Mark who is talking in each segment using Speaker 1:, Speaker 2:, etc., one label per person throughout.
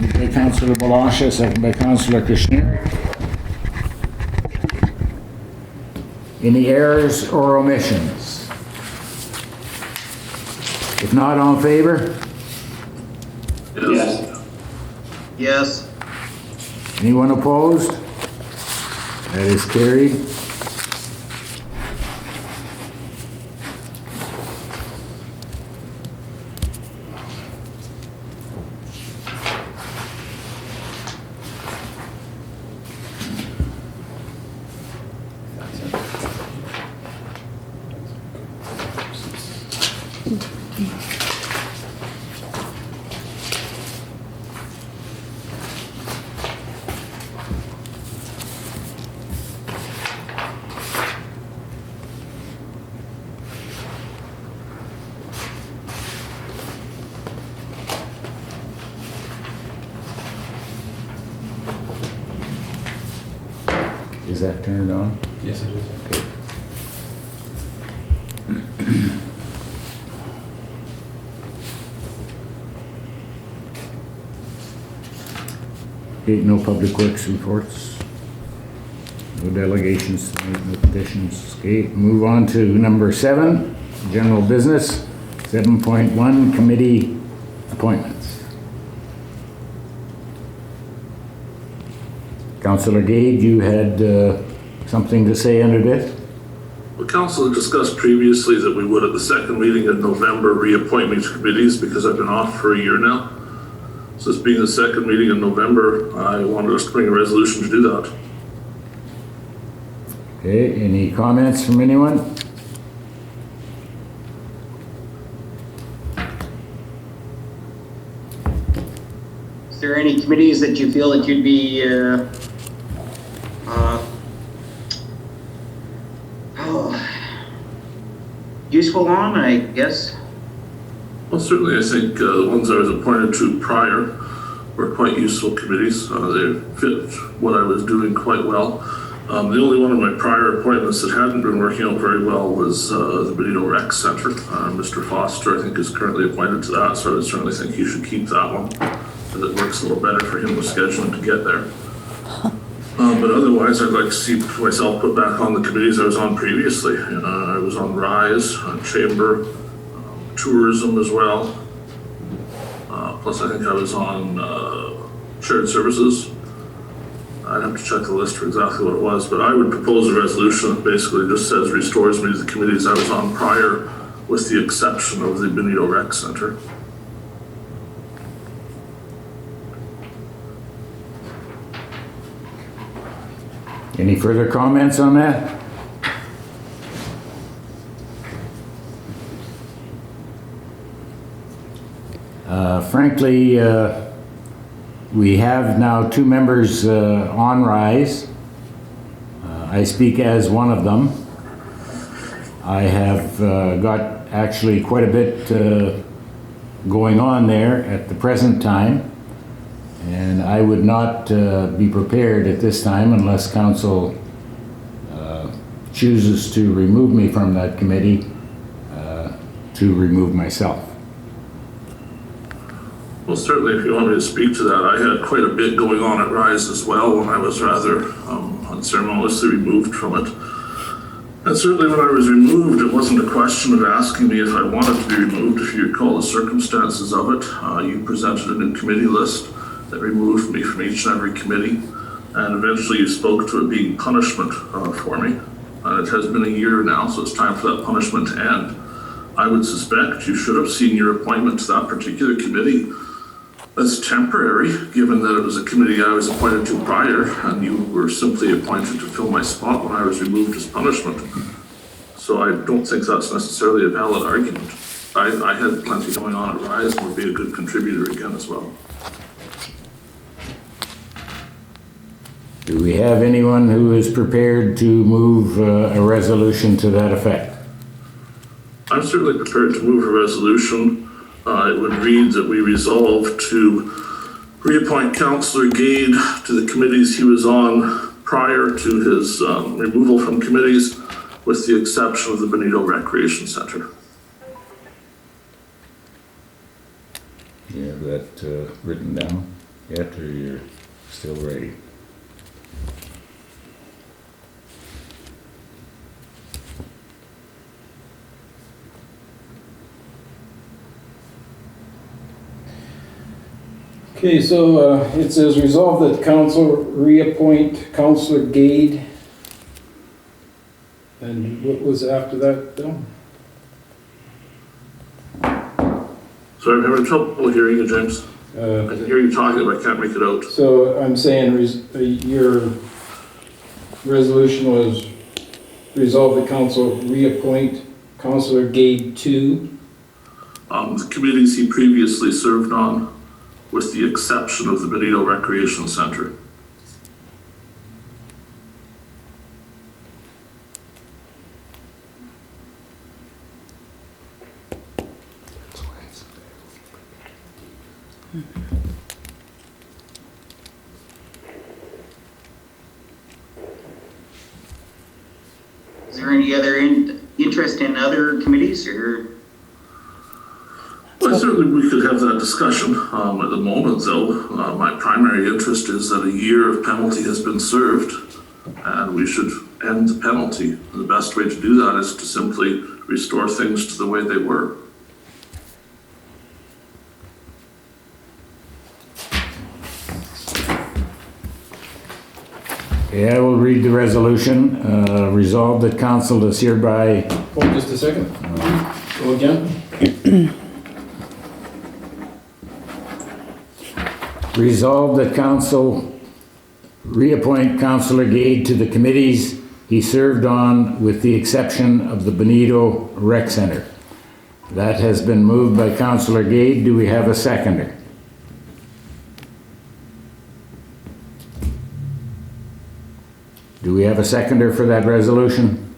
Speaker 1: Moved by Councillor Blosha, second by Councillor Kushniryk. Any errors or omissions? If not, all in favor?
Speaker 2: Yes.
Speaker 3: Yes.
Speaker 1: Anyone opposed? That is carried. Is that turned on?
Speaker 2: Yes, it is.
Speaker 1: Okay. Okay, no public works reports. No delegations tonight, no petitions. Okay, move on to number 7, general business. 7.1, committee appointments. Councillor Gade, you had something to say under this?
Speaker 4: Well, Council had discussed previously that we would at the second meeting in November reappoint me to committees because I've been off for a year now. So this being the second meeting in November, I wanted us to bring a resolution to do that.
Speaker 1: Okay, any comments from anyone?
Speaker 3: Is there any committees that you feel that you'd be useful on, I guess?
Speaker 4: Well, certainly I think the ones I was appointed to prior were quite useful committees. They fit what I was doing quite well. The only one of my prior appointments that hadn't been working out very well was the Pedito Rec Center. Mr. Foster, I think, is currently appointed to that, so I would certainly think you should keep that one, because it works a little better for him with scheduling to get there. But otherwise, I'd like to see myself put back on the committees I was on previously. I was on RISE, Chamber, Tourism as well. Plus, I think I was on Shared Services. I'd have to check the list for exactly what it was, but I would propose a resolution that basically just says restores me to the committees I was on prior, with the exception of the Pedito Rec Center.
Speaker 1: Any further comments on that? Frankly, we have now 2 members on RISE. I speak as one of them. I have got actually quite a bit going on there at the present time, and I would not be prepared at this time unless council chooses to remove me from that committee to remove myself.
Speaker 4: Well, certainly if you want me to speak to that, I had quite a bit going on at RISE as well when I was rather unceremoniously removed from it. And certainly when I was removed, it wasn't a question of asking me if I wanted to be removed. If you recall the circumstances of it, you presented a new committee list that removed me from each and every committee. And eventually you spoke to it being punishment for me. And it has been a year now, so it's time for that punishment to end. I would suspect you should have seen your appointment to that particular committee as temporary, given that it was a committee I was appointed to prior, and you were simply appointed to fill my spot when I was removed as punishment. So I don't think that's necessarily a valid argument. I had plenty going on at RISE and would be a good contributor again as well.
Speaker 1: Do we have anyone who is prepared to move a resolution to that effect?
Speaker 4: I'm certainly prepared to move a resolution. It would read that we resolve to reappoint Councillor Gade to the committees he was on prior to his removal from committees, with the exception of the Pedito Recreation Center.
Speaker 1: You have that written down? yet, or you're still ready?
Speaker 2: Okay, so it says resolve that council reappoint Councillor Gade. And what was after that, Bill?
Speaker 4: Sorry, I'm having trouble hearing you, James. I can hear you talking, but I can't make it out.
Speaker 2: So I'm saying your resolution was resolve the council reappoint Councillor Gade to.
Speaker 4: The committees he previously served on, with the exception of the Pedito Recreation Center.
Speaker 3: Is there any other interest in other committees or?
Speaker 4: Well, certainly we could have that discussion. At the moment, though, my primary interest is that a year of penalty has been served, and we should end the penalty. The best way to do that is to simply restore things to the way they were.
Speaker 1: Okay, I will read the resolution. Resolved that council is hereby...
Speaker 2: Oh, just a second. Go again.
Speaker 1: Resolved that council reappoint Councillor Gade to the committees he served on with the exception of the Pedito Rec Center. That has been moved by Councillor Gade. Do we have a seconder? Do we have a seconder for that resolution?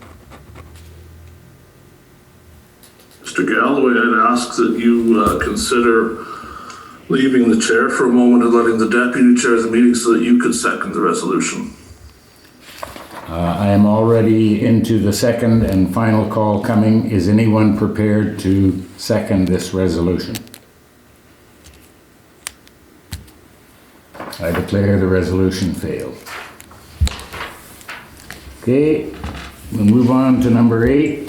Speaker 4: Mr. Galloway, I'd ask that you consider leaving the chair for a moment and letting the deputy chair the meeting so that you could second the resolution.
Speaker 1: I am already into the second and final call coming. Is anyone prepared to second this resolution? I declare the resolution failed. Okay, we'll move on to number 8,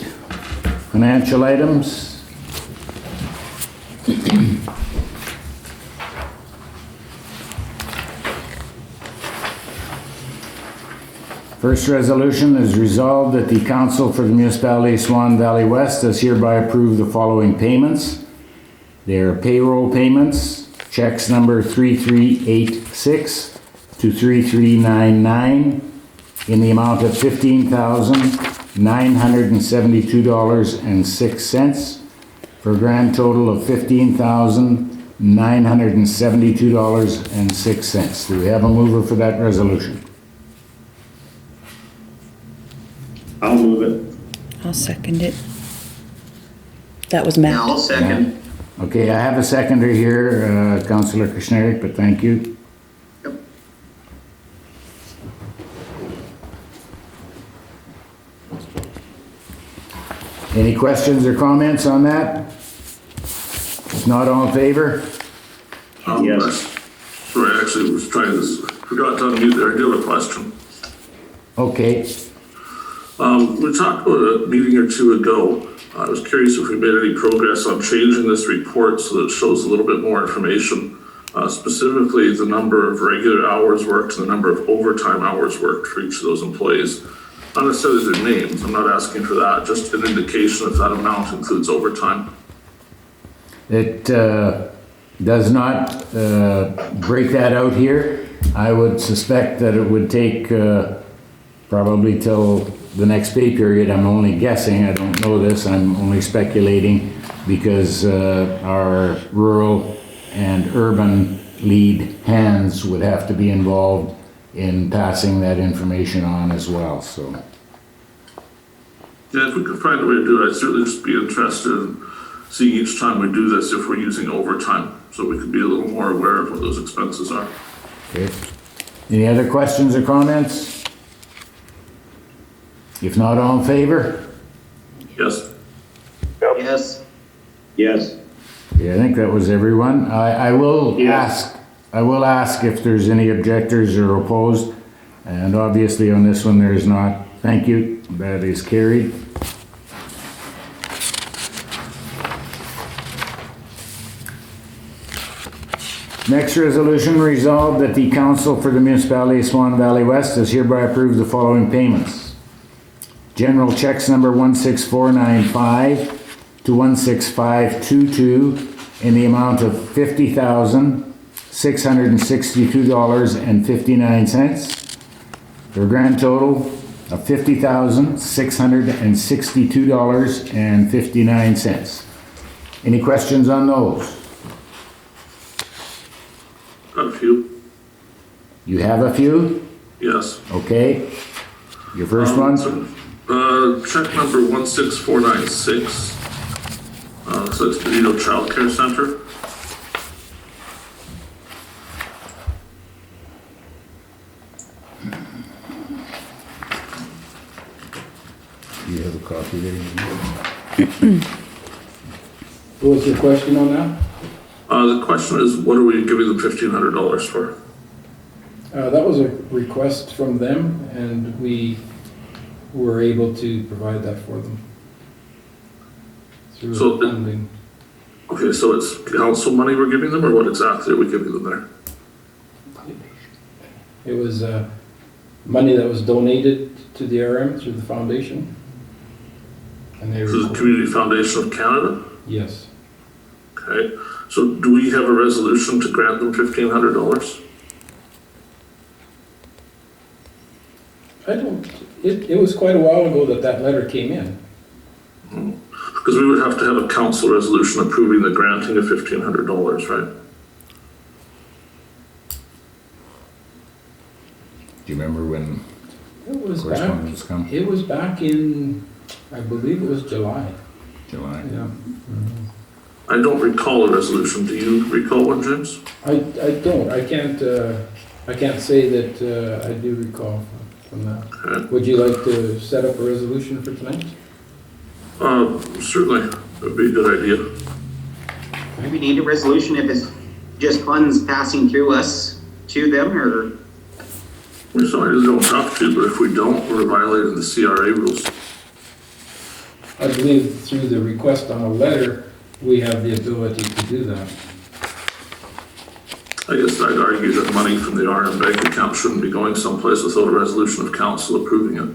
Speaker 1: financial items. First resolution is resolved that the Council for the Municipality of Swan Valley West does hereby approve the following payments. They are payroll payments, checks number 3386 to 3399 in the amount of $15,972.06 for a grand total of $15,972.06. Do we have a mover for that resolution?
Speaker 5: I'll move it.
Speaker 6: I'll second it. That was Matt.
Speaker 3: I'll second.
Speaker 1: Okay, I have a seconder here, Councillor Kushniryk, but thank you.
Speaker 3: Yep.
Speaker 1: Any questions or comments on that? If not, all in favor?
Speaker 5: Yes.
Speaker 4: Sorry, I actually was trying this, forgot to unmute there. I do have a question.
Speaker 1: Okay,
Speaker 4: We talked about a meeting or two ago. I was curious if we made any progress on changing this report so that it shows a little bit more information, specifically the number of regular hours worked and the number of overtime hours worked for each of those employees. Not necessarily their names, I'm not asking for that, just an indication if that amount includes overtime.
Speaker 1: it does not break that out here. I would suspect that it would take probably till the next pay period. I'm only guessing, I don't know this, I'm only speculating because our rural and urban lead hands would have to be involved in passing that information on as well, so.
Speaker 4: Yeah, if we could find a way to do it, I'd certainly just be interested in seeing each time we do this if we're using overtime, so we could be a little more aware of what those expenses are.
Speaker 1: Okay. Any other questions or comments? If not, all in favor?
Speaker 4: Yes?
Speaker 3: Yes.
Speaker 5: Yes.
Speaker 1: Yeah, I think that was everyone. I will
Speaker 5: Yeah.
Speaker 1: ask I will ask if there's any objectors or opposed, and obviously on this one there is not. Thank you, that is carried. Next resolution, resolved that the Council for the Municipality of Swan Valley West does hereby approve the following payments. General Cheques number 16495 to 16522 in the amount of $50,662.59 for a grand total of $50,662.59. Any questions on those?
Speaker 4: Got a few.
Speaker 1: You have a few?
Speaker 4: Yes.
Speaker 1: Okay. Your first one?
Speaker 4: Check number 16496. So it's Pedito Child Care Center.
Speaker 1: You have a copy there?
Speaker 2: What was your question on that?
Speaker 4: The question is, what are we giving them $1,500 for?
Speaker 2: That was a request from them, and we were able to provide that for them. Through
Speaker 4: So the-
Speaker 2: funding.
Speaker 4: Okay, so it's council money we're giving them, or what exactly are we giving them there?
Speaker 2: It was money that was donated to the RM through the foundation. And they
Speaker 4: This is the
Speaker 2: were,
Speaker 4: Community Foundation of Canada?
Speaker 2: yes.
Speaker 4: Okay, so do we have a resolution to grant them $1,500?
Speaker 2: I don't, it was quite a while ago that letter came in.
Speaker 4: Because we would have to have a council resolution approving the granting of $1,500, right?
Speaker 1: Do you remember when
Speaker 2: It was back,
Speaker 1: correspondence come?
Speaker 2: it was back in, I believe it was July.
Speaker 1: July?
Speaker 2: Yeah.
Speaker 4: I don't recall a resolution. Do you recall one, James?
Speaker 2: I don't, I can't say that I do recall from that.
Speaker 4: Okay.
Speaker 2: Would you like to set up a resolution for tonight?
Speaker 4: Certainly, that'd be a good idea.
Speaker 3: Do we need a resolution if it's just funds passing through us to them, or?
Speaker 4: We certainly don't have to, but if we don't, we're violating the CRA rules.
Speaker 2: I believe through the request on a letter, we have the ability to do that.
Speaker 4: I guess I'd argue that money from the RM bank account shouldn't be going someplace without a resolution of council approving it.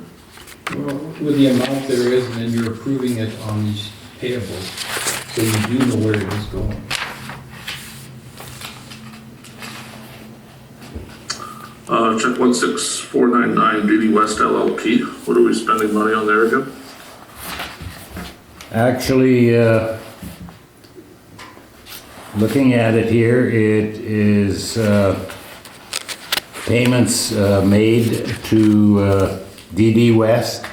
Speaker 2: Well, with the amount there is, and then you're approving it on these payables, so you do know where it is going.
Speaker 4: Check 16499, DD West LLP. What are we spending money on there again?
Speaker 1: Actually, looking at it here, it is payments made to DD West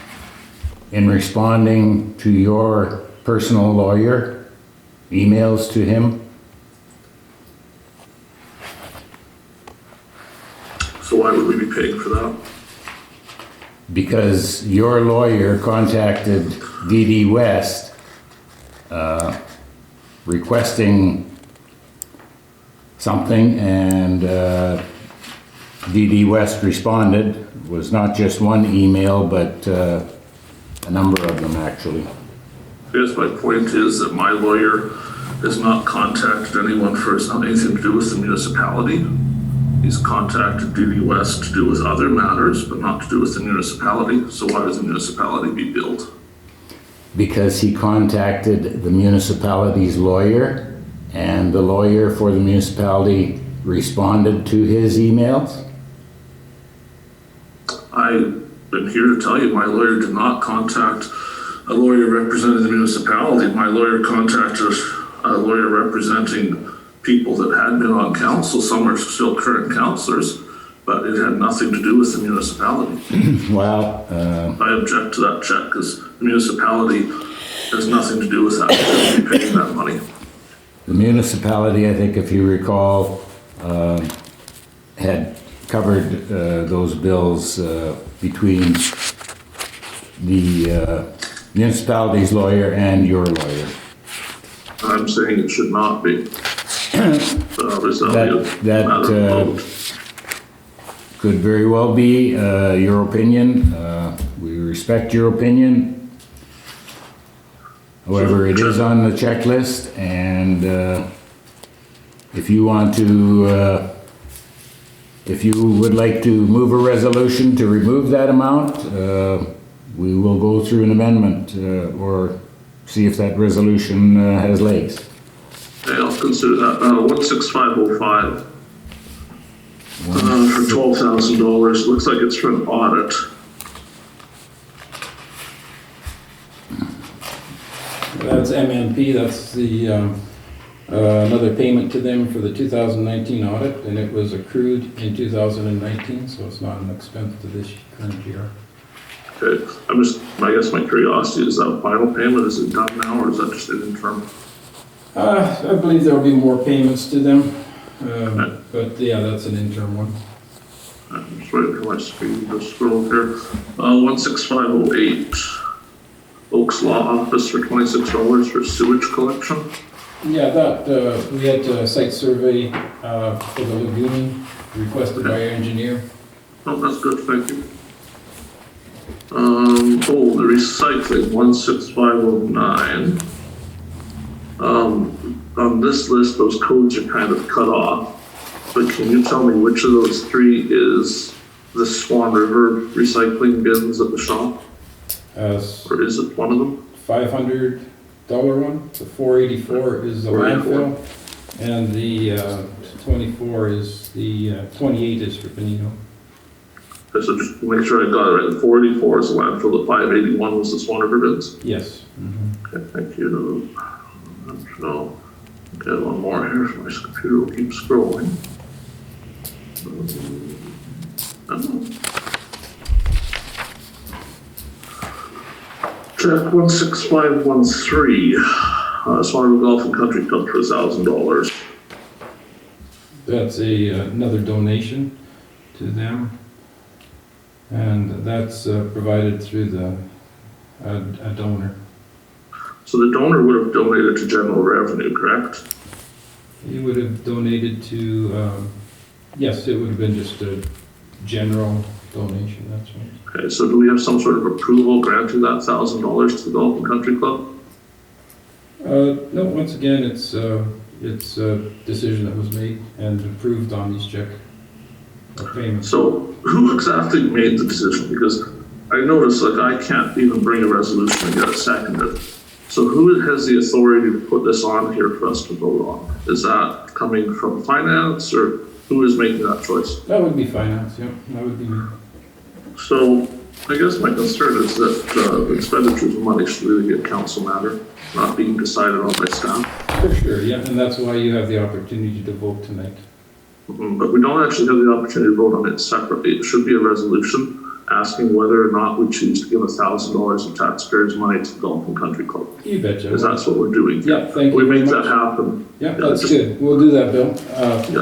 Speaker 1: in responding to your personal lawyer, emails to him.
Speaker 4: So why would we be paying for that?
Speaker 1: Because your lawyer contacted DD West requesting something, and DD West responded. It was not just one email, but a number of them actually.
Speaker 4: I guess my point is that my lawyer has not contacted anyone for anything to do with the municipality. He's contacted DD West to do with other matters, but not to do with the municipality. So why does the municipality be billed?
Speaker 1: Because he contacted the municipality's lawyer, and the lawyer for the municipality responded to his emails.
Speaker 4: I've been here to tell you my lawyer did not contact a lawyer representing the municipality. My lawyer contacted a lawyer representing people that had been on council. Some are still current councillors, but it had nothing to do with the municipality.
Speaker 1: Well,
Speaker 4: I object to that check because the municipality has nothing to do with that. They shouldn't be paying that money.
Speaker 1: the municipality, I think if you recall, had covered those bills between the municipality's lawyer and your lawyer.
Speaker 4: I'm saying it should not be. But obviously that'll be a
Speaker 1: That
Speaker 4: matter of vote.
Speaker 1: could very well be your opinion. We respect your opinion. However, it is on the checklist, and if you want to, if you would like to move a resolution to remove that amount, we will go through an amendment or see if that resolution has legs.
Speaker 4: Okay, I'll consider that. 16505 for $12,000. Looks like it's for an audit.
Speaker 2: That's MNP, that's the, another payment to them for the 2019 audit, and it was accrued in 2019, so it's not an expense to this current year.
Speaker 4: Okay, I guess my curiosity is that final payment, is it done now or is that just an interim?
Speaker 2: I believe there will be more payments to them, but yeah, that's an interim one.
Speaker 4: I'm just waiting for my screen to scroll here. 16508, Oaks Law Office for $26 for sewage collection.
Speaker 2: Yeah, that, we had a site survey for the lagoon requested by our engineer.
Speaker 4: Oh, that's good, thank you. The recycling, 16509. On this list, those codes are kind of cut off, but can you tell me which of those three is the Swan River recycling bins at the shop? Or is it one of them?
Speaker 2: $500 one, the 484 is the
Speaker 4: 484.
Speaker 2: landfill, and the 24 is the, 28 is for Pedito.
Speaker 4: Okay, so just to make sure I got it right, the 484 is the landfill, the 581 was the Swan River bins?
Speaker 2: Yes.
Speaker 4: Okay, thank you. So, okay, one more here, so my computer will keep scrolling. Check 16513, Swan River Golf and Country Club for $1,000.
Speaker 2: That's another donation to them, and that's provided through a donor.
Speaker 4: So the donor would have donated to general revenue, correct?
Speaker 2: He would have donated to, yes, it would have been just a general donation, that's right.
Speaker 4: Okay, so do we have some sort of approval granting that $1,000 to the Golf and Country Club?
Speaker 2: No, once again, it's a decision that was made and approved on these check payments.
Speaker 4: So who exactly made the decision? Because I noticed, like, I can't even bring a resolution and get it seconded. So who has the authority to put this on here for us to vote on? Is that coming from finance, or who is making that choice?
Speaker 2: That would be finance, yeah, that would be me.
Speaker 4: So I guess my concern is that expenditures of money should really be a council matter, not being decided on by staff.
Speaker 2: For sure, yeah, and that's why you have the opportunity to vote tonight.
Speaker 4: But we don't actually have the opportunity to vote on it separately. It should be a resolution asking whether or not we choose to give $1,000 of taxpayers' money to the Golf and Country Club.
Speaker 2: You betcha.
Speaker 4: Because that's what we're doing.
Speaker 2: Yeah, thank you
Speaker 4: We
Speaker 2: very
Speaker 4: make
Speaker 2: much.
Speaker 4: that happen.
Speaker 2: Yeah, that's good. We'll do that, Bill.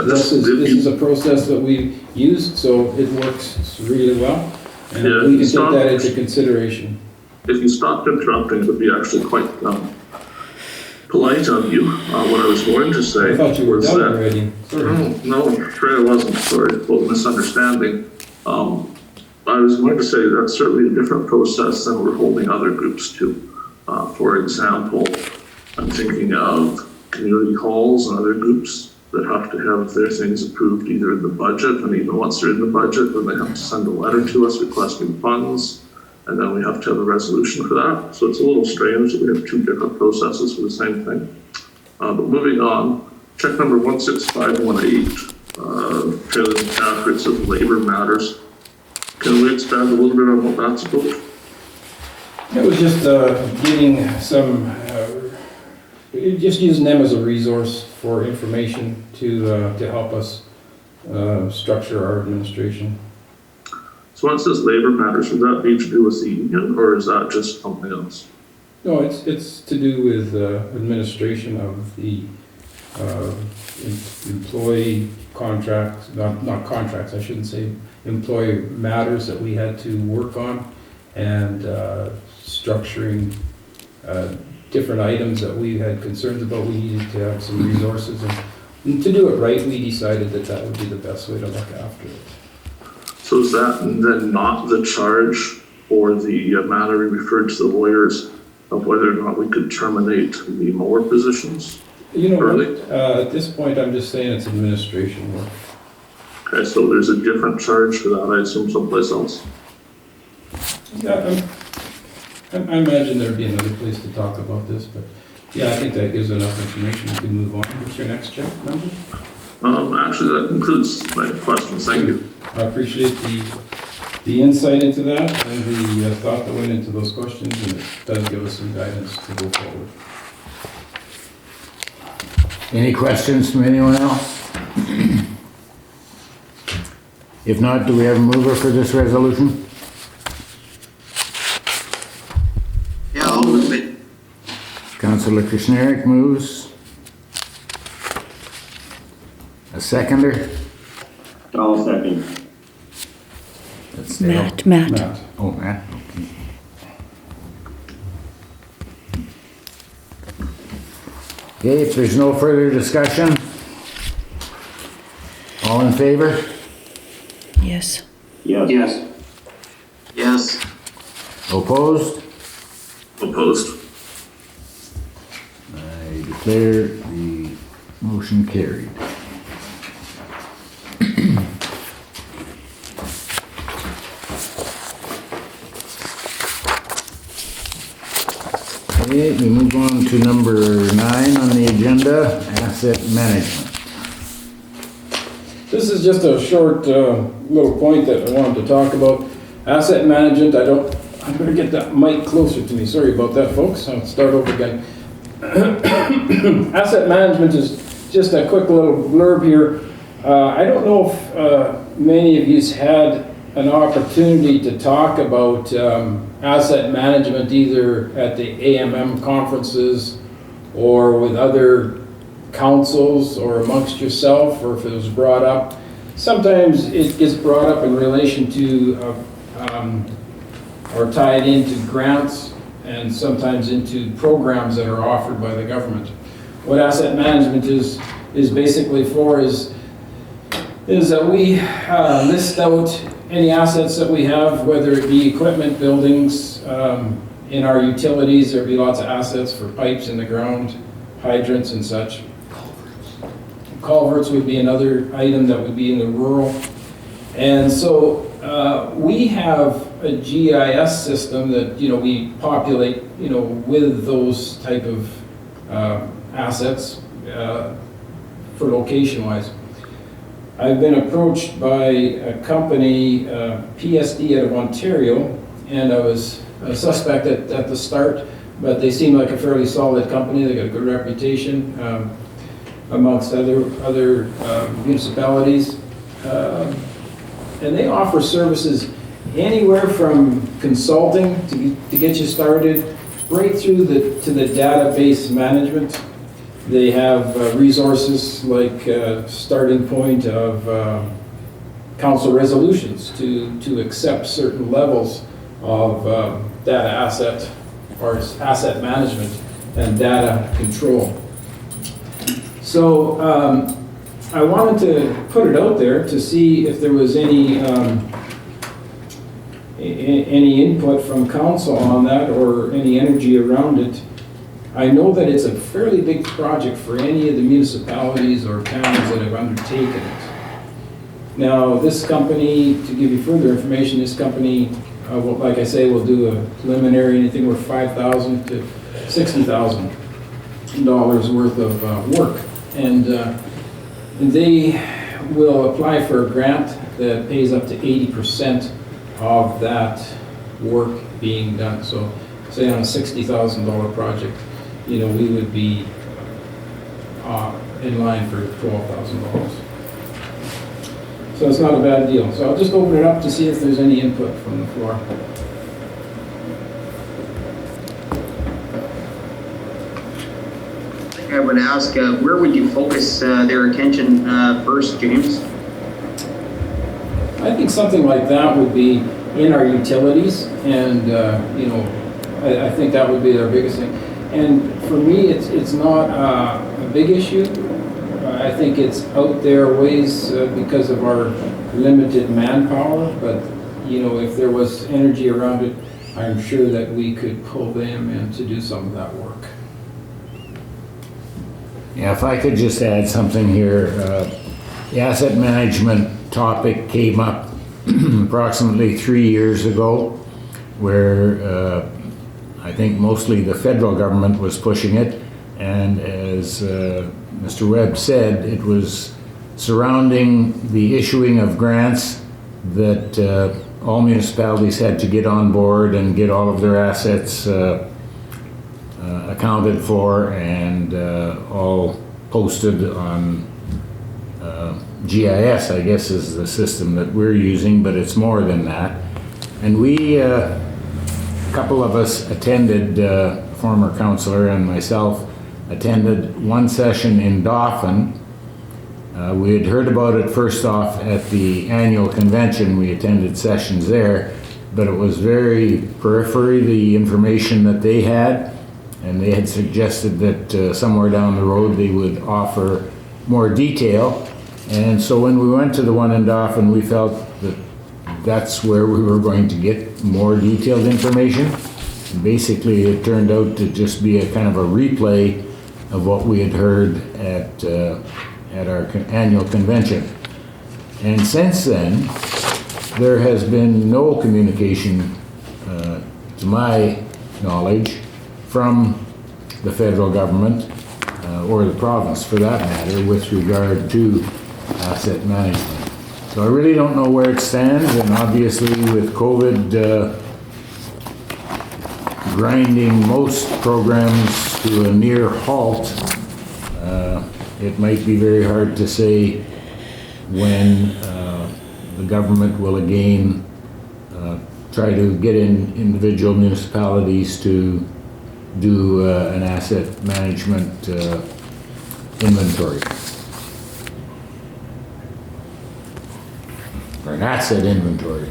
Speaker 2: This is a process that we've used, so it works really well. And
Speaker 4: Yeah,
Speaker 2: we can
Speaker 4: it's
Speaker 2: take
Speaker 4: not-
Speaker 2: that into consideration.
Speaker 4: If you stopped interrupting, it would be actually quite polite of you. What I was going to say
Speaker 2: I thought you were
Speaker 4: was
Speaker 2: done
Speaker 4: that.
Speaker 2: already. Sorry.
Speaker 4: No, afraid I wasn't. Sorry, about misunderstanding. I was going to say that's certainly a different process than we're holding other groups to. For example, I'm thinking of community halls and other groups that have to have their things approved either in the budget, and even once they're in the budget, then they have to send a letter to us requesting funds, and then we have to have a resolution for that. So it's a little strange that we have two different processes for the same thing. But moving on, check number 16518, trailers and accurates of labor matters. Can we expand a little bit on what that's about?
Speaker 2: It was just getting some, just using them as a resource for information to help us structure our administration.
Speaker 4: So when it says labor matters, would that be to do with the union, or is that just something else?
Speaker 2: No, it's to do with administration of the employee contracts, not contracts, I shouldn't say, employee matters that we had to work on, and structuring different items that we had concerns about. We needed to have some resources, and And to do it right, we decided that that would be the best way to look after it.
Speaker 4: So is that then not the charge or the matter we referred to the lawyers of whether or not we could terminate the mower positions?
Speaker 2: You know,
Speaker 4: Early.
Speaker 2: at this point, I'm just saying it's administration work.
Speaker 4: Okay, so there's a different charge for that, I assume someplace else.
Speaker 2: Yeah, I imagine there'd be another place to talk about this, but yeah, I think that gives enough information. We can move on. What's your next check number?
Speaker 4: Actually, that concludes my questions. Thank you.
Speaker 2: I appreciate the insight into that and the thought that went into those questions, and it does give us some guidance to go forward.
Speaker 1: Any questions from anyone else? If not, do we have a mover for this resolution?
Speaker 3: Yeah, I'll move it.
Speaker 1: Councillor Kushniryk moves. A seconder?
Speaker 5: I'll second.
Speaker 1: That's Dale.
Speaker 6: Matt.
Speaker 2: Matt.
Speaker 1: Oh, Matt, okay. Okay, if there's no further discussion, all in favor?
Speaker 6: Yes.
Speaker 5: Yes.
Speaker 3: Yes. Yes.
Speaker 1: Opposed?
Speaker 4: Opposed?
Speaker 1: I declare the motion carried. Okay, we move on to number 9 on the agenda, asset management.
Speaker 2: This is just a short little point that I wanted to talk about. Asset management, I'm gonna get that mic closer to me. Sorry about that, folks. I'll start over again. Asset management is just a quick little blurb here. I don't know if many of you's had an opportunity to talk about asset management either at the AMM conferences or with other councils or amongst yourself, or if it was brought up. Sometimes it gets brought up in relation to or tied into grants and sometimes into programs that are offered by the government. What asset management is basically for is that we list out any assets that we have, whether it be equipment, buildings, in our utilities. There'd be lots of assets for pipes in the ground, hydrants and such. Culverts would be another item that would be in the rural. And so we have a GIS system that, we populate, with those type of assets for location-wise. I've been approached by a company, PSD out of Ontario, and I was a suspect at the start, but they seem like a fairly solid company. They got a good reputation amongst other municipalities. And they offer services anywhere from consulting to get you started, right through to the database management. They have resources like starting point of council resolutions to accept certain levels of data asset or asset management and data control. So I wanted to put it out there to see if there was any input from council on that or any energy around it. I know that it's a fairly big project for any of the municipalities or towns that have undertaken it. Now, this company, to give you further information, this company, like I say, will do a preliminary anything worth $5,000 to $60,000 worth of work. And they will apply for a grant that pays up to 80% of that work being done. So say on a $60,000 project, we would be in line for $12,000. So it's not a bad deal. So I'll just open it up to see if there's any input from the floor.
Speaker 3: I would ask, where would you focus their attention first, James?
Speaker 2: I think something like that would be in our utilities, and I think that would be their biggest thing. And for me, it's not a big issue. I think it's out there ways because of our limited manpower, but, if there was energy around it, I'm sure that we could pull them in to do some of that work.
Speaker 1: Yeah, if I could just add something here, the asset management topic came up approximately 3 years ago, where I think mostly the federal government was pushing it, and as Mr. Webb said, it was surrounding the issuing of grants that all municipalities had to get on board and get all of their assets accounted for and all posted on GIS, I guess is the system that we're using, but it's more than that. And we, a couple of us attended, former councillor and myself, attended one session in Dauphin. We had heard about it first off at the annual convention. We attended sessions there, but it was very periphery, the information that they had, and they had suggested that somewhere down the road they would offer more detail. And so when we went to the one in Dauphin, we felt that that's where we were going to get more detailed information. And basically, it turned out to just be a kind of a replay of what we had heard at our annual convention. And since then, there has been no communication, to my knowledge, from the federal government, or the province for that matter, with regard to asset management. So I really don't know where it stands, and obviously with COVID grinding most programs to a near halt, it might be very hard to say when the government will again try to get in individual municipalities to do an asset management inventory. Or an asset inventory.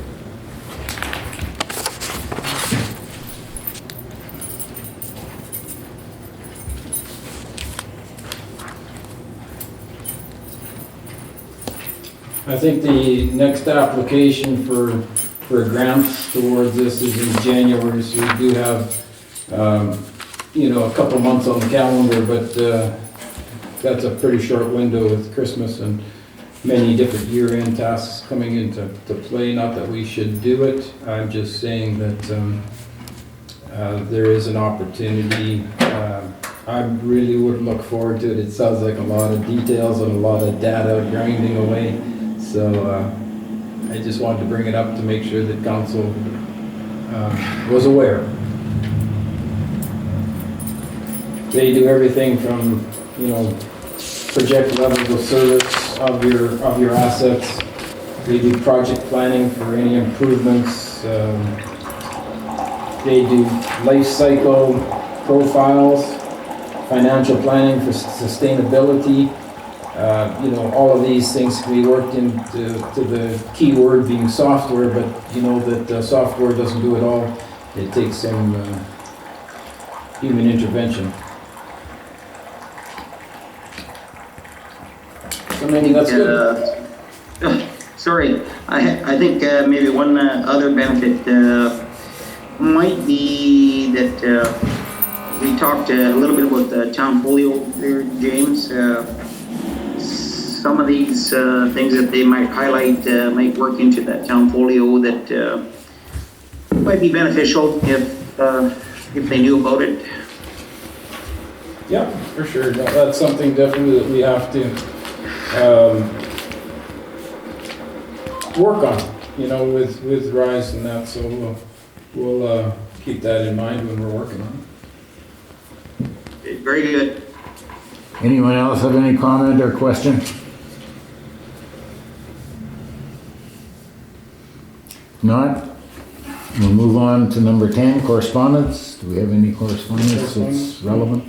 Speaker 2: I think the next application for grants towards this is in January, so we do have, a couple months on the calendar, but that's a pretty short window with Christmas and many different year-end tasks coming into play. Not that we should do it, I'm just saying that there is an opportunity. I really would look forward to it. It sounds like a lot of details and a lot of data grinding away. So I just wanted to bring it up to make sure that council was aware. They do everything from, project levels of service of your assets. They do project planning for any improvements. They do life cycle profiles, financial planning for sustainability. All of these things can be worked into the key word being software, but that software doesn't do it all. It takes some human intervention. So maybe that's good.
Speaker 3: Sorry, I think maybe one other benefit might be that we talked a little bit about the town folio there, James. Some of these things that they might highlight might work into that town folio that might be beneficial if they knew about it.
Speaker 2: Yeah, for sure. That's something definitely that we have to work on, with RISE and that. So we'll keep that in mind when we're working on it.
Speaker 3: Very good.
Speaker 1: Anyone else have any comment or question? Not? We'll move on to number 10, correspondence. Do we have any correspondence that's relevant?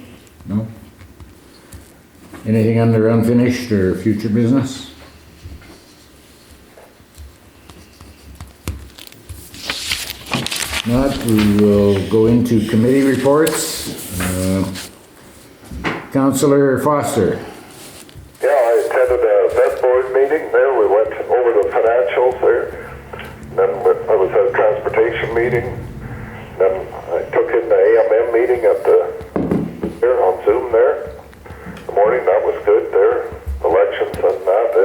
Speaker 1: No? Anything under unfinished or future business? Not, we will go into committee reports. Councillor Foster.
Speaker 7: Yeah, meeting there. We went over the financials there. Then I was at a transportation meeting. Then I took in the AMM meeting there on Zoom there. The morning, that was good there. Elections and that,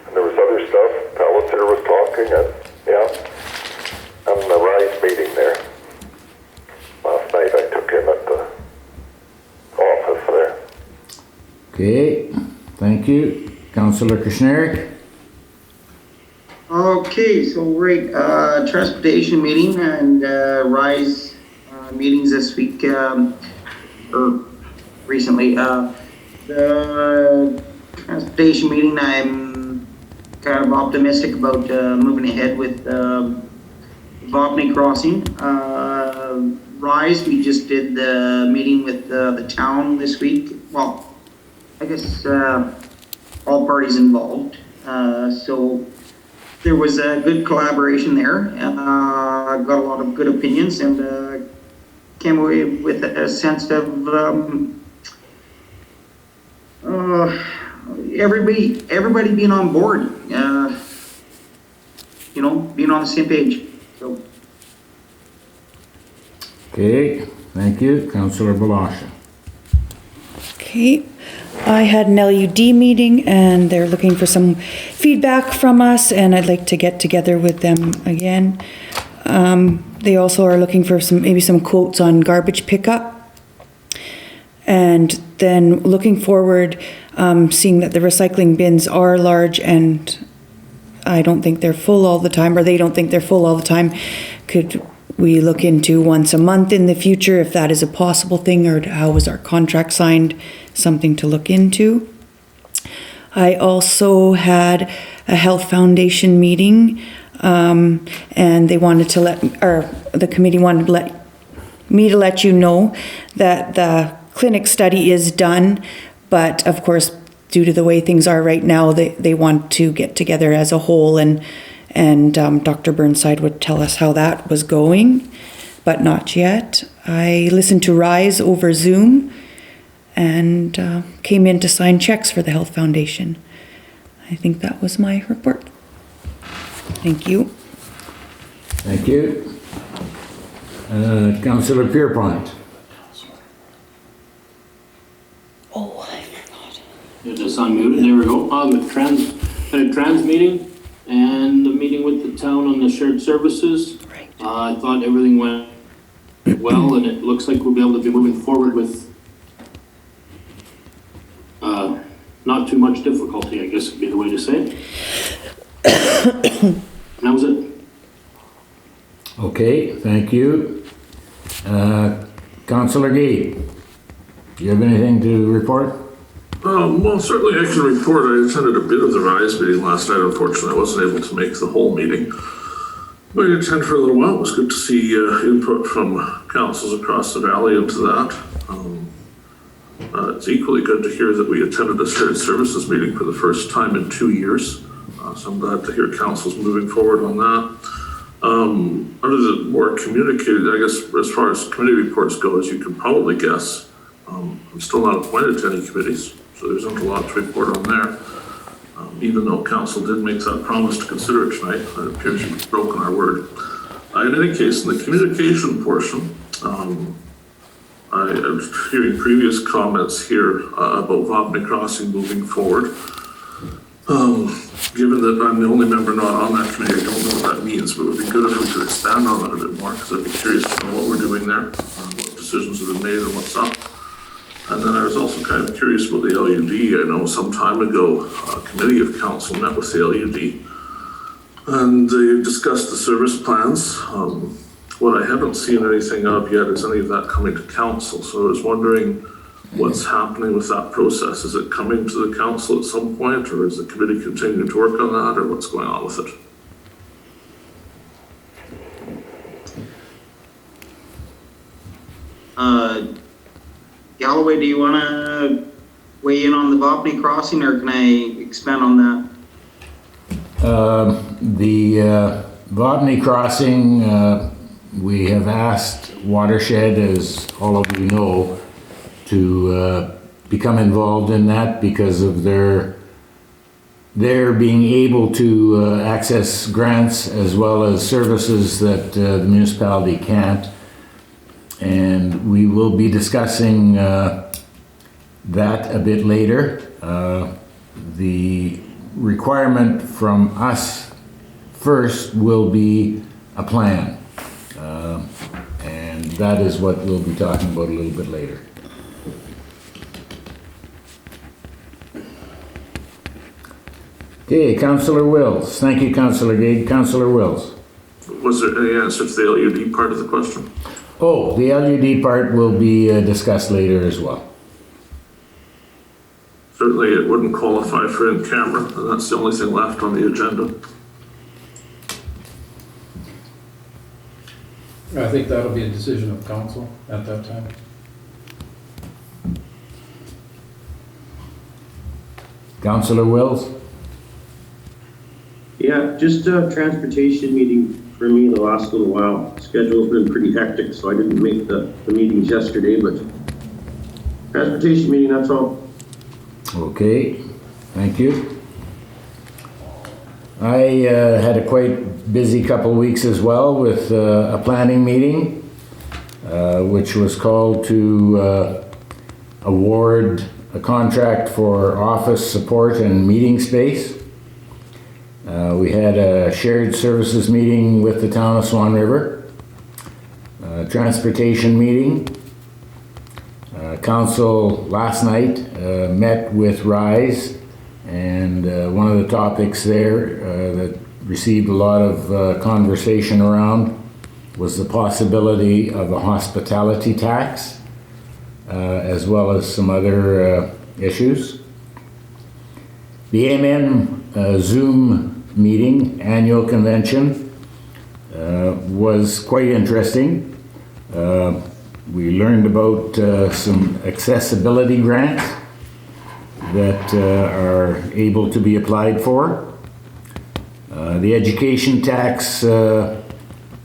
Speaker 7: and there was other stuff. Palliser was talking, and yeah. And the RISE meeting there. Last night I took in at the office there.
Speaker 1: Okay, thank you. Councillor Kushniryk?
Speaker 3: Okay, so right, transportation meeting and RISE meetings this week, or recently. The transportation meeting, I'm kind of optimistic about moving ahead with Vopney Crossing. RISE, we just did the meeting with the town this week. Well, I guess all parties involved. So there was a good collaboration there. Got a lot of good opinions and came away with a sense of everybody being on board. You know, being on the same page. So.
Speaker 1: Okay, thank you. Councillor Blosha?
Speaker 6: Okay, I had an LUD meeting and they're looking for some feedback from us and I'd like to get together with them again. They also are looking for maybe some quotes on garbage pickup. And then looking forward, seeing that the recycling bins are large and I don't think they're full all the time, or they don't think they're full all the time. Could we look into once a month in the future, if that is a possible thing, or how was our contract signed? Something to look into. I also had a health foundation meeting, and they wanted to the committee wanted to let you know that the clinic study is done, but of course, due to the way things are right now, they want to get together as a whole, and Dr. Burnside would tell us how that was going, but not yet. I listened to RISE over Zoom and came in to sign checks for the Health Foundation. I think that was my report. Thank you.
Speaker 1: Thank you. Councillor Pierrepont?
Speaker 6: Oh, I forgot.
Speaker 8: It just unmuted, there we go. Had a trans meeting and a meeting with the town on the shared services.
Speaker 6: Right.
Speaker 8: I thought everything went well and it looks like we'll be able to be moving forward with not too much difficulty, I guess would be the way to say it. And that was it.
Speaker 1: Okay, thank you. Councillor Gade, do you have anything to report?
Speaker 4: Well, certainly I can report. I attended a bit of the RISE meeting last night. Unfortunately, I wasn't able to make the whole meeting. But I attended for a little while. It was good to see input from councils across the valley into that. It's equally good to hear that we attended a shared services meeting for the first time in 2 years. So I'm glad to hear councils moving forward on that. Under the more communicated, I guess, as far as committee reports go, as you can probably guess, I'm still not appointed to any committees, so there isn't a lot to report on there. Even though council did make that promise to consider it tonight, it appears we've broken our word. In any case, in the communication portion, I was hearing previous comments here about Vopney Crossing moving forward. Given that I'm the only member not on that committee, I don't know what that means, but it would be good if we could expand on that a bit more, because I'd be curious to know what we're doing there, what decisions have been made and what's up. And then I was also kind of curious about the LUD. I know some time ago, a committee of council met with the LUD and they discussed the service plans. What I haven't seen anything of yet is any of that coming to council. So I was wondering what's happening with that process. Is it coming to the council at some point, or is the committee continuing to work on that, or what's going on with it?
Speaker 3: Galloway, do you want to weigh in on the Vopney Crossing, or can I expand on that?
Speaker 1: The Vopney Crossing, we have asked Watershed, as all of you know, to become involved in that because of their they're being able to access grants as well as services that the municipality can't. And we will be discussing that a bit later. The requirement from us first will be a plan. And that is what we'll be talking about a little bit later. Okay, Councillor Wills. Thank you, Councillor Gade. Councillor Wills.
Speaker 4: Was there any answer to the LUD part of the question?
Speaker 1: Oh, the LUD part will be discussed later as well.
Speaker 4: Certainly it wouldn't qualify for in camera, and that's the only thing left on the agenda.
Speaker 2: I think that'll be a decision of council at that time.
Speaker 1: Councillor Wills?
Speaker 5: Yeah, just a transportation meeting for me the last little while. Schedule's been pretty hectic, so I didn't make the meetings yesterday, but transportation meeting, that's all.
Speaker 1: Okay, thank you. I had a quite busy couple of weeks as well with a planning meeting, which was called to award a contract for office support and meeting space. We had a shared services meeting with the town of Swan River, a transportation meeting. Council last night met with RISE, and one of the topics there that received a lot of conversation around was the possibility of a hospitality tax, as well as some other issues. The AMN Zoom meeting, annual convention, was quite interesting. We learned about some accessibility grants that are able to be applied for. The education tax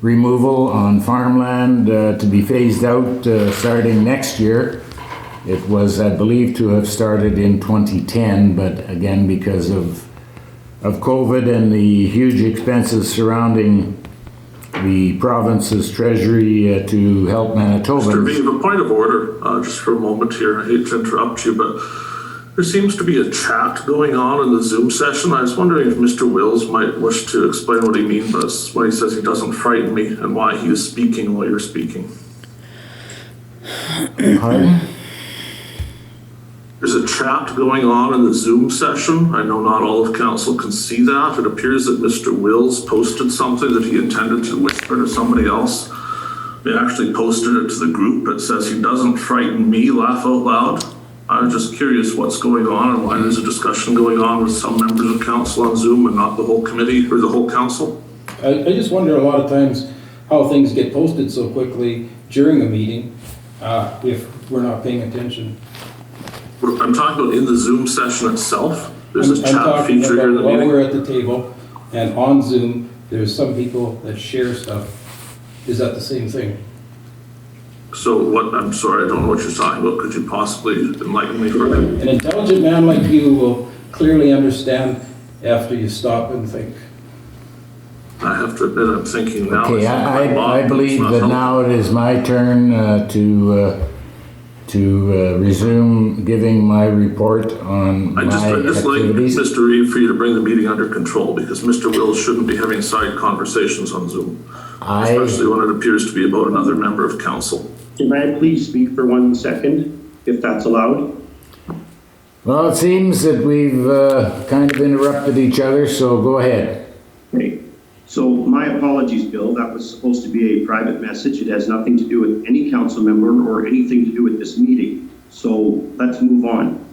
Speaker 1: removal on farmland to be phased out starting next year. It was, I believe, to have started in 2010, but again, because of COVID and the huge expenses surrounding the province's treasury to help Manitoba.
Speaker 4: Mr. Reeve, a point of order, just for a moment here. I hate to interrupt you, but there seems to be a chat going on in the Zoom session. I was wondering if Mr. Wills might wish to explain what he means when he says he doesn't frighten me and why he is speaking while you're speaking.
Speaker 1: Pardon?
Speaker 4: There's a chat going on in the Zoom session. I know not all of council can see that. It appears that Mr. Wills posted something that he intended to whisper to somebody else. He actually posted it to the group. It says he doesn't frighten me, laugh out loud. I'm just curious what's going on and why there's a discussion going on with some members of council on Zoom and not the whole committee or the whole council.
Speaker 2: I just wonder a lot of times how things get posted so quickly during a meeting if we're not paying attention.
Speaker 4: I'm talking about in the Zoom session itself. There's a
Speaker 2: I'm
Speaker 4: chat
Speaker 2: talking
Speaker 4: feature here in the
Speaker 2: about while
Speaker 4: meeting.
Speaker 2: we're at the table and on Zoom, there's some people that share stuff. Is that the same thing?
Speaker 4: So what, I'm sorry, I don't know what you're talking about. Could you possibly enlighten me further?
Speaker 2: An intelligent man like you will clearly understand after you stop and think.
Speaker 4: I have to admit, I'm thinking now.
Speaker 1: Okay, I believe that now it is my turn to resume giving my report on my
Speaker 4: I'd just like
Speaker 1: activities.
Speaker 4: Mr. Reeve for you to bring the meeting under control because Mr. Wills shouldn't be having side conversations on Zoom, especially when it appears to be about another member of council.
Speaker 5: Can I please speak for 1 second, if that's allowed?
Speaker 1: Well, it seems that we've kind of interrupted each other, so go ahead.
Speaker 5: Okay. So my apologies, Bill. That was supposed to be a private message. It has nothing to do with any council member or anything to do with this meeting. So let's move on.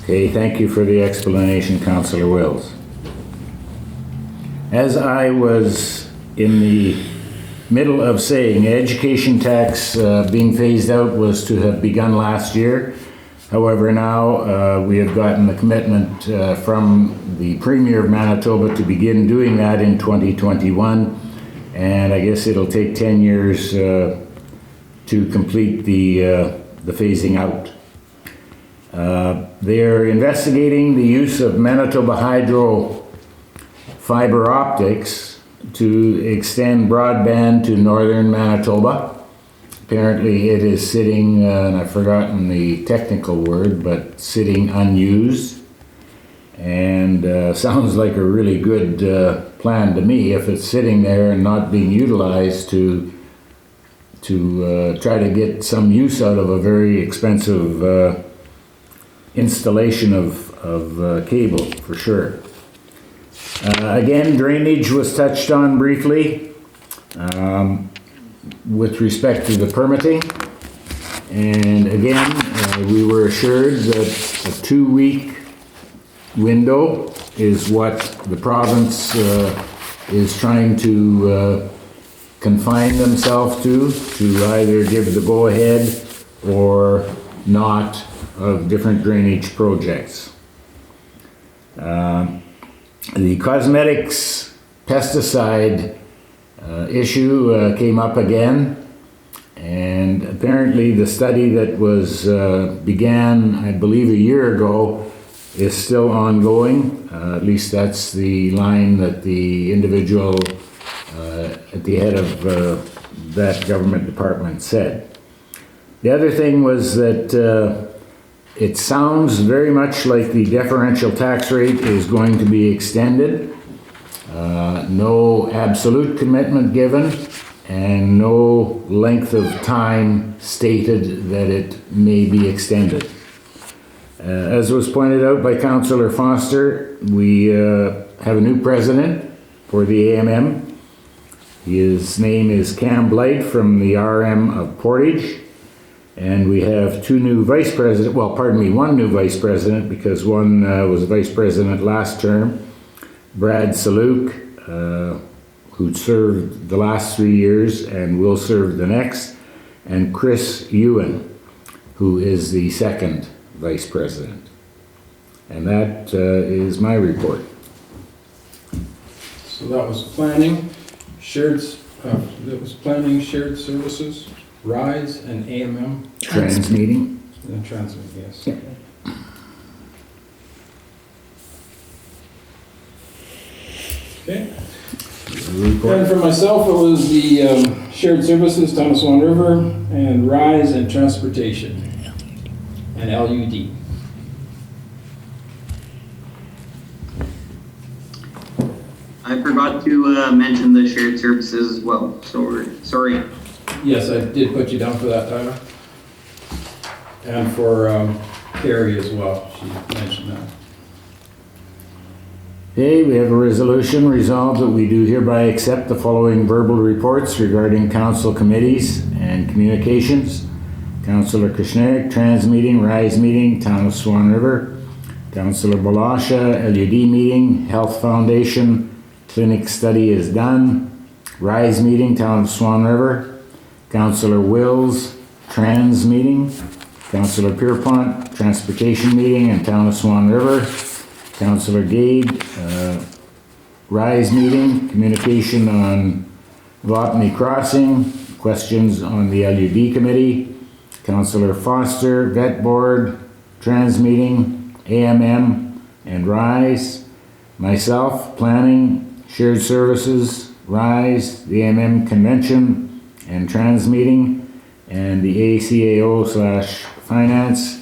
Speaker 1: Okay, thank you for the explanation, Councillor Wills. As I was in the middle of saying, education tax being phased out was to have begun last year. However, now we have gotten the commitment from the Premier of Manitoba to begin doing that in 2021, and I guess it'll take 10 years to complete the phasing out. They're investigating the use of Manitoba Hydro fiber optics to extend broadband to northern Manitoba. Apparently it is sitting, and I've forgotten the technical word, but sitting unused. And sounds like a really good plan to me if it's sitting there and not being utilized to try to get some use out of a very expensive installation of cable, for sure. Again, drainage was touched on briefly with respect to the permitting. And again, we were assured that a 2-week window is what the province is trying to confine themselves to either give the go-ahead or not of different drainage projects. The cosmetics pesticide issue came up again, and apparently the study that was began, I believe, a year ago is still ongoing. At least that's the line that the individual at the head of that government department said. The other thing was that it sounds very much like the differential tax rate is going to be extended. No absolute commitment given, and no length of time stated that it may be extended. As was pointed out by Councillor Foster, we have a new president for the AMM. His name is Cam Blight from the RM of Portage. And we have one new vice president, because one was vice president last term, Brad Saluk, who served the last 3 years and will serve the next, and Chris Ewan, who is the second vice president. And that is my report.
Speaker 2: So that was planning, shared services, RISE and AMM.
Speaker 1: Trans meeting.
Speaker 2: And transmit, yes.
Speaker 1: Yeah.
Speaker 2: Okay.
Speaker 1: Report.
Speaker 2: And for myself, it was the shared services, Town of Swan River, and RISE and transportation, and LUD.
Speaker 3: I forgot to mention the shared services as well, so sorry.
Speaker 2: Yes, I did put you down for that, Tyler. And for Carrie as well, she mentioned that.
Speaker 1: Okay, we have a resolution resolved that we do hereby accept the following verbal reports regarding council committees and communications. Councillor Kushniryk, Trans meeting, RISE meeting, Town of Swan River. Councillor Blosha, LUD meeting, Health Foundation, clinic study is done. RISE meeting, Town of Swan River. Councillor Wills, Trans meeting. Councillor Pierrepont, Transportation meeting and Town of Swan River. Councillor Gade, RISE meeting, communication on Vopney Crossing, questions on the LUD committee. Councillor Foster, Vet Board, Trans meeting, AMM and RISE. Myself, Planning, Shared Services, RISE, the AMM Convention and Trans meeting, and the ACAO/Finance,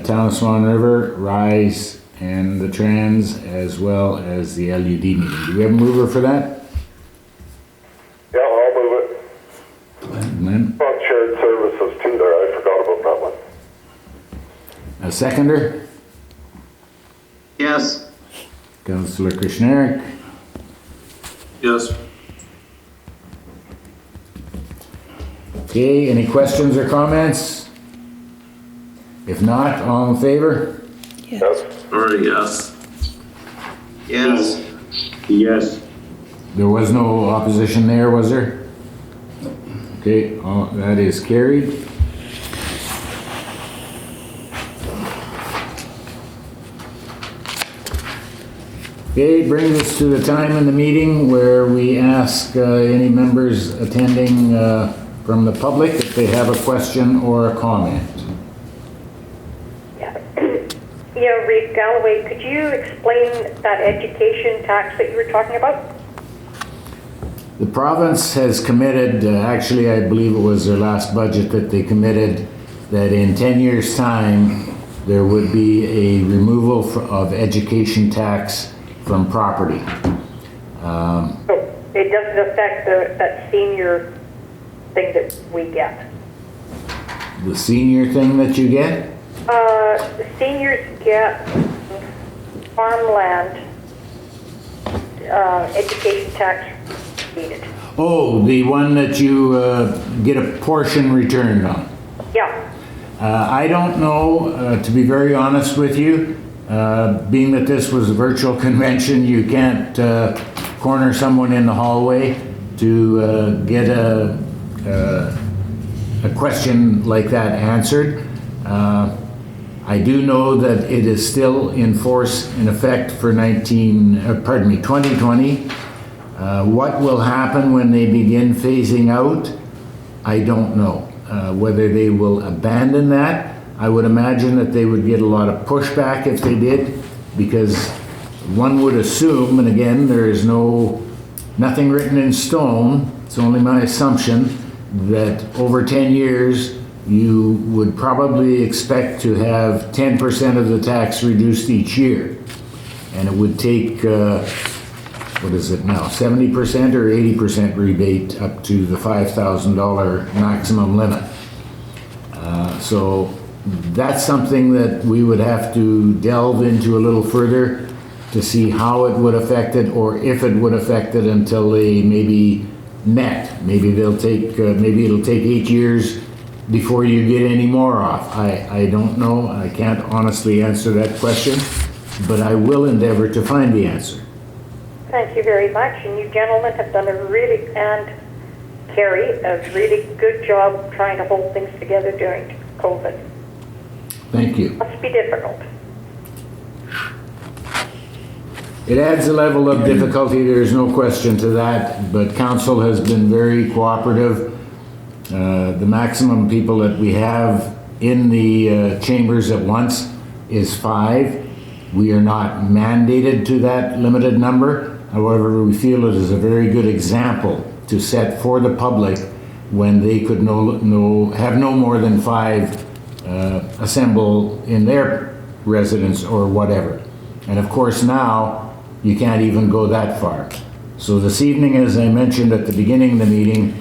Speaker 1: Town of Swan River, RISE, and the Trans, as well as the LUD meeting. Do we have a mover for that?
Speaker 7: Yeah, I'll move it.
Speaker 1: Glen?
Speaker 7: On shared services too there, I forgot about that one.
Speaker 1: A seconder?
Speaker 3: Yes.
Speaker 1: Councillor Kushniryk?
Speaker 4: Yes.
Speaker 1: Okay, any questions or comments? If not, all in favor?
Speaker 7: Yes.
Speaker 4: Or yes.
Speaker 3: Yes.
Speaker 5: Yes.
Speaker 1: There was no opposition there, was there? Okay, that is carried. Okay, brings us to the time in the meeting where we ask any members attending from the public if they have a question or a comment.
Speaker 9: Reeve, Galloway, could you explain that education tax that you were talking about?
Speaker 1: The province has committed, actually I believe it was their last budget that they committed, that in 10 years' time there would be a removal of education tax from property.
Speaker 9: So it doesn't affect that senior thing that we get?
Speaker 1: The senior thing that you get?
Speaker 9: The seniors get farmland education tax needed.
Speaker 1: Oh, the one that you get a portion returned on.
Speaker 9: Yeah.
Speaker 1: I don't know, to be very honest with you, being that this was a virtual convention, you can't corner someone in the hallway to get a question like that answered. I do know that it is still in force, in effect for 2020. What will happen when they begin phasing out, I don't know. Whether they will abandon that, I would imagine that they would get a lot of pushback if they did, because one would assume, and again, there is nothing written in stone, it's only my assumption, that over 10 years, you would probably expect to have 10% of the tax reduced each year. And it would take, what is it now, 70% or 80% rebate up to the $5,000 maximum limit. So that's something that we would have to delve into a little further to see how it would affect it, or if it would affect it until they maybe met. Maybe it'll take 8 years before you get any more off. I don't know. I can't honestly answer that question, but I will endeavor to find the answer.
Speaker 9: Thank you very much, and you gentlemen have done and Carrie, a really good job trying to hold things together during COVID.
Speaker 1: Thank you.
Speaker 9: Must be difficult.
Speaker 1: It adds a level of difficulty, there's no question to that, but council has been very cooperative. The maximum people that we have in the chambers at once is 5. We are not mandated to that limited number. However, we feel it is a very good example to set for the public when they could have no more than 5 assemble in their residence or whatever. And of course now, you can't even go that far. So this evening, as I mentioned at the beginning of the meeting,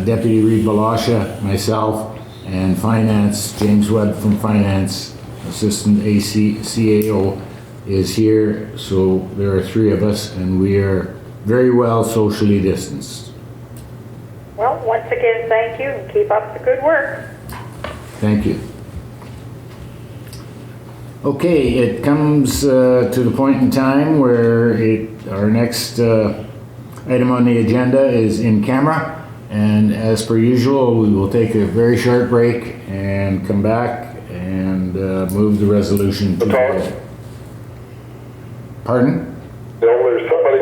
Speaker 1: Deputy Reeve Blosha, myself, and Finance, James Webb from Finance, Assistant CAO is here. So there are 3 of us, and we are very well socially distanced.
Speaker 9: Well, once again, thank you, and keep up the good work.
Speaker 1: Thank you. Okay, it comes to the point in time where our next item on the agenda is in camera. And as per usual, we will take a very short break and come back and move the resolution to the... Pardon?
Speaker 7: No, there's somebody.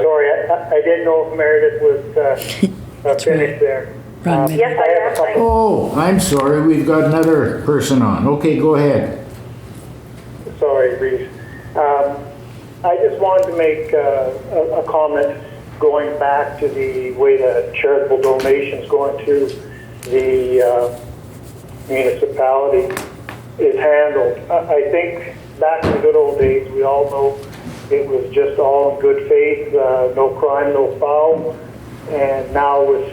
Speaker 10: Sorry, I didn't know if Meredith was finished there.
Speaker 9: Yes, I am.
Speaker 1: Oh, I'm sorry, we've got another person on. Okay, go ahead.
Speaker 10: Sorry, Reeve. I just wanted to make a comment going back to the way the charitable donations going to the municipality is handled. I think back in the good old days, we all know it was just all in good faith, no crime, no foul. And now with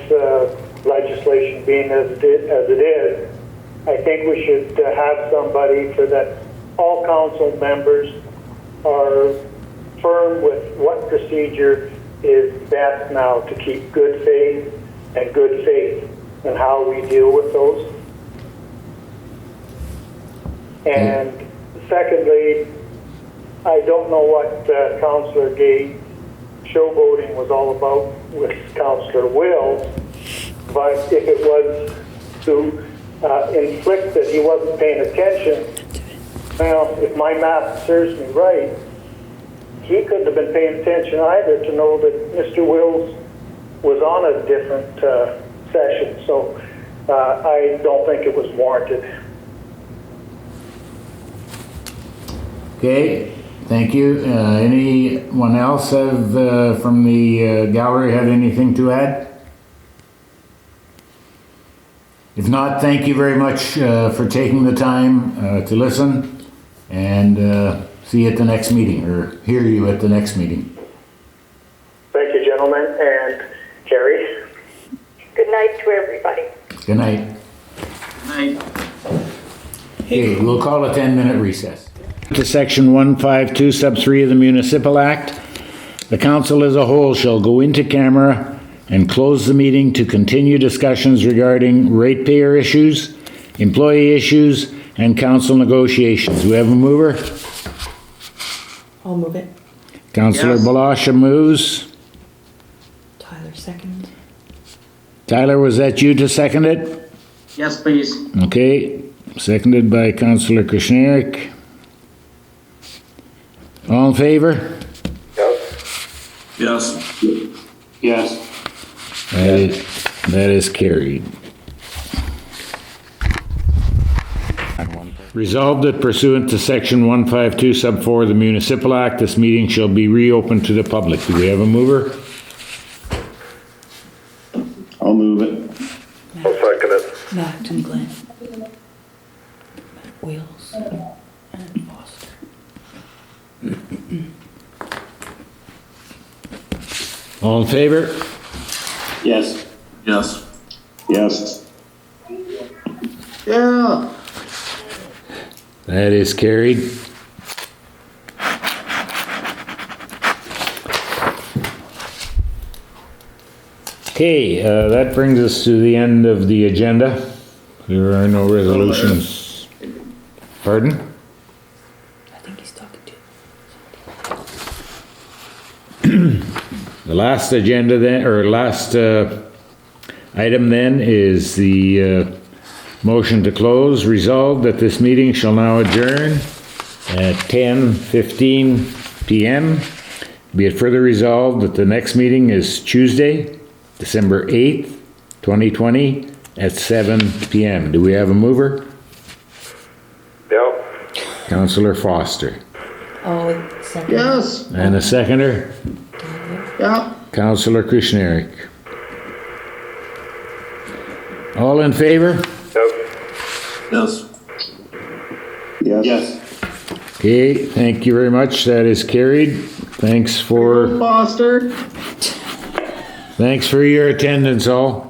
Speaker 10: legislation being as it is, I think we should have somebody for that all council members are firm with what procedure is best now to keep good faith and good faith and how we deal with those. And secondly, I don't know what Councillor Gade showboating was all about with Councillor Wills, but if it was to inflict that he wasn't paying attention, well, if my math serves me right, he couldn't have been paying attention either to know that Mr. Wills was on a different session. So I don't think it was warranted.
Speaker 1: Okay, thank you. Anyone else have, from the gallery, have anything to add? If not, thank you very much for taking the time to listen, and see you at the next meeting, or hear you at the next meeting.
Speaker 10: Thank you, gentlemen, and Carrie.
Speaker 9: Good night to everybody.
Speaker 1: Good night.
Speaker 3: Right.
Speaker 1: Okay, we'll call a 10-minute recess. To section 152, sub 3 of the Municipal Act, the council as a whole shall go into camera and close the meeting to continue discussions regarding ratepayer issues, employee issues, and council negotiations. We have a mover?
Speaker 6: I'll move it.
Speaker 1: Councillor
Speaker 3: Yes.
Speaker 1: Blosha moves.
Speaker 6: Tyler second.
Speaker 1: Tyler, was that you to second it?
Speaker 3: Yes, please.
Speaker 1: Okay, seconded by Councillor Kushniryk. All in favor?
Speaker 7: Yes.
Speaker 4: Yes.
Speaker 8: Yes.
Speaker 1: That is carried. Resolved that pursuant to section 152 sub 4 of the Municipal Act, this meeting shall be reopened to the public. Do we have a mover?
Speaker 5: I'll move it.
Speaker 7: I'll second it.
Speaker 6: Matt and Glen. Wheels and Foster.
Speaker 1: All in favor?
Speaker 8: Yes.
Speaker 4: Yes.
Speaker 5: Yes.
Speaker 3: Yeah.
Speaker 1: That is carried. Okay, that brings us to the end of the agenda. There are no resolutions. Pardon?
Speaker 6: I think he's talking to.
Speaker 1: The last agenda then, or last item then, is the motion to close. Resolved that this meeting shall now adjourn at 10:15 p.m. Be it further resolved that the next meeting is Tuesday, December 8th, 2020 at 7 p.m. Do we have a mover?
Speaker 7: Yep.
Speaker 1: Councillor Foster.
Speaker 6: Oh, second.
Speaker 3: Yes.
Speaker 1: And a seconder?
Speaker 3: Yeah.
Speaker 1: Councillor Kushniryk. All in favor?
Speaker 7: Yep.
Speaker 4: Yes.
Speaker 5: Yes.
Speaker 8: Yes.
Speaker 1: Okay, thank you very much. That is carried. Thanks for
Speaker 3: Foster.
Speaker 1: your attendance all.